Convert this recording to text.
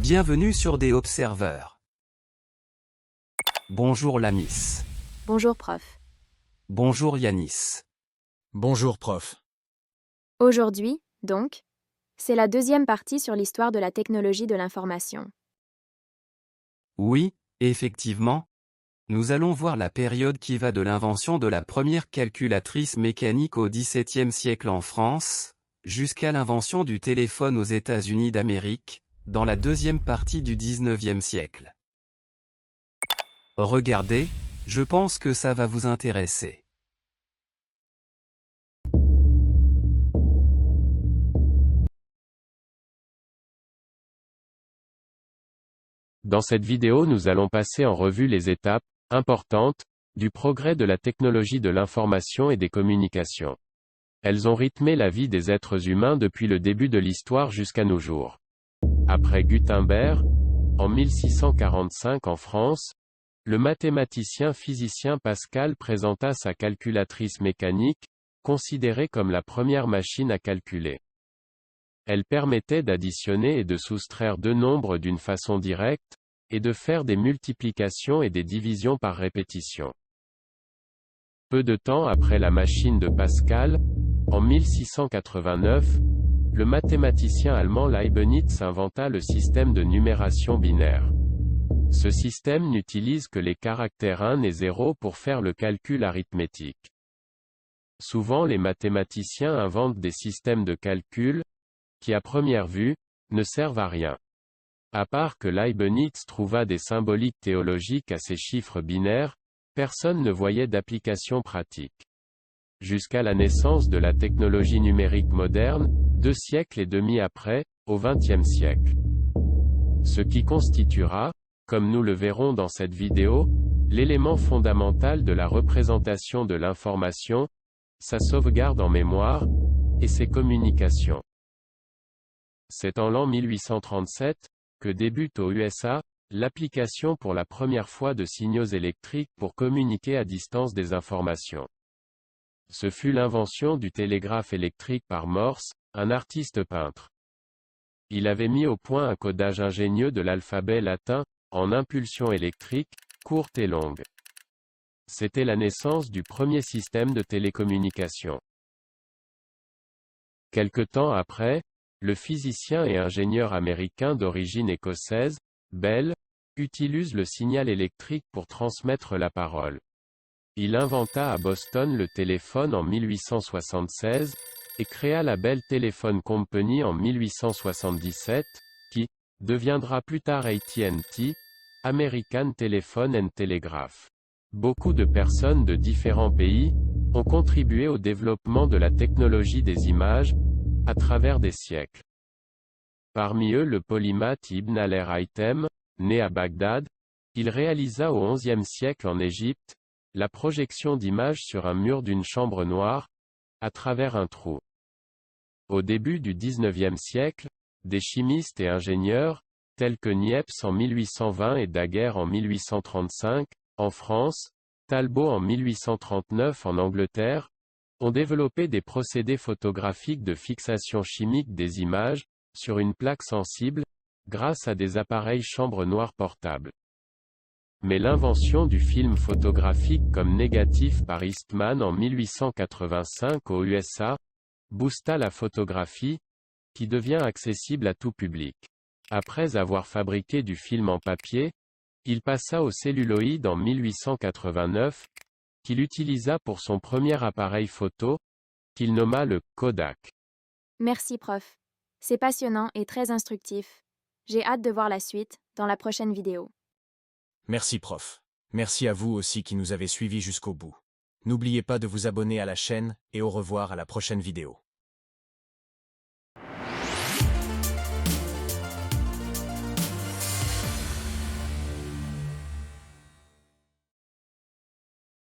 Bienvenue sur des Observeurs. Bonjour la Miss. Bonjour prof. Bonjour Yanis. Bonjour prof. Aujourd'hui, donc, c'est la deuxième partie sur l'histoire de la technologie de l'information. Oui, effectivement. Nous allons voir la période qui va de l'invention de la première calculatrice mécanique au XVIIe siècle en France, jusqu'à l'invention du téléphone aux États-Unis d'Amérique, dans la deuxième partie du XIXe siècle. Regardez, je pense que ça va vous intéresser. Dans cette vidéo nous allons passer en revue les étapes, importantes, du progrès de la technologie de l'information et des communications. Elles ont rythmé la vie des êtres humains depuis le début de l'histoire jusqu'à nos jours. Après Gutenberg, en 1645 en France, le mathématicien physicien Pascal présenta sa calculatrice mécanique, considérée comme la première machine à calculer. Elle permettait d'additionner et de soustraire deux nombres d'une façon directe, et de faire des multiplications et des divisions par répétition. Peu de temps après la machine de Pascal, en 1689, le mathématicien allemand Leibniz inventa le système de numération binaire. Ce système n'utilise que les caractères 1 et 0 pour faire le calcul arithmétique. Souvent les mathématiciens inventent des systèmes de calcul, qui à première vue, ne servent à rien. À part que Leibniz trouva des symboliques théologiques à ces chiffres binaires, personne ne voyait d'application pratique. Jusqu'à la naissance de la technologie numérique moderne, 2 siècles et demi après, au XXe siècle. Ce qui constituera, comme nous le verrons dans cette vidéo, l'élément fondamental de la représentation de l'information, sa sauvegarde en mémoire, et ses communications. C'est en l'an 1837, que débute aux USA, l'application pour la première fois de signaux électriques pour communiquer à distance des informations. Ce fut l'invention du télégraphe électrique par Morse, un artiste peintre. Il avait mis au point un codage ingénieux de l'alphabet latin, en impulsions électriques, courtes et longues. C'était la naissance du premier système de télécommunication. Quelque temps après, le physicien et ingénieur américain d'origine écossaise, Bell, utilise le signal électrique pour transmettre la parole. Il inventa à Boston le téléphone en 1876, et créa la Bell Telephone Company en 1877, qui deviendra plus tard AT&T, American Telephone and Telegraph. Beaucoup de personnes de différents pays ont contribué au développement de la technologie des images, à travers des siècles. Parmi eux le polymathe Ibn al-Haytham, né à Bagdad, il réalisa au XIe siècle en Égypte, la projection d'images sur un mur d'une chambre noire, à travers un trou. Au début du XIXe siècle, des chimistes et ingénieurs, tels que Niepce en 1820 et Daguerre en 1835, en France, Talbot en 1839 en Angleterre, ont développé des procédés photographiques de fixation chimique des images, sur une plaque sensible, grâce à des appareils chambre noire portables. Mais l'invention du film photographique comme négatif par Eastman en 1885 aux USA, boosta la photographie, qui devient accessible à tout public. Après avoir fabriqué du film en papier, il passa au celluloïd en 1889, qu'il utilisa pour son premier appareil photo, qu'il nomma le Kodak. Merci prof. C'est passionnant et très instructif. J'ai hâte de voir la suite, dans la prochaine vidéo. Merci prof. Merci à vous aussi qui nous avez suivis jusqu'au bout. N'oubliez pas de vous abonner à la chaîne, et au revoir à la prochaine vidéo.